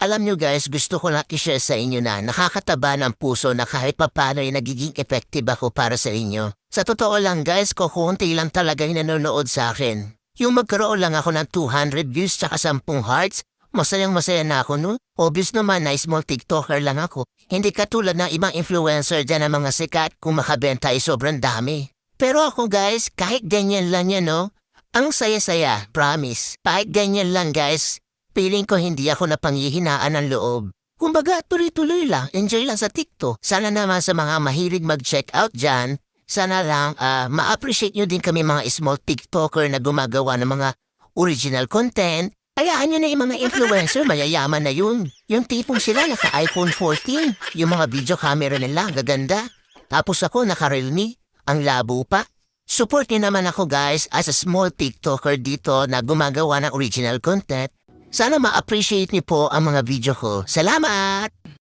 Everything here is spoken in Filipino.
Alam nyo guys, gusto ko lang i-share sa inyo na nakakataba ng puso na kahit papano ay nagiging effective ako para sa inyo. Sa totoo lang guys, kukunti lang talaga yung nanonood sa akin. Yung magkaroon lang ako ng 200 views tsaka 10 hearts, masayang masaya na ako no? Obvious naman na small TikToker lang ako. Hindi katulad ng ibang influencer dyan ng mga sikat kung makabenta ay sobrang dami. Pero ako guys, kahit ganyan lang yan no? Ang saya-saya, promise. Kahit ganyan lang guys. Feeling ko hindi ako napanghihinaan ng loob. Kumbaga, tuloy-tuloy lang, enjoy lang sa TikTok. Sana naman sa mga mahilig mag-check out dyan, sana lang ma-appreciate nyo din kami mga small TikToker na gumagawa ng mga original content. Hayaan nyo na yung mga influencer, mayayaman na yun. Yung tipong sila naka-iPhone 14, yung mga video camera nila, gaganda. Tapos ako naka-Realme, ang labo pa. Support nyo naman ako guys as a small TikToker dito na gumagawa ng original content. Sana ma-appreciate niyo po ang mga video ko. Salamat!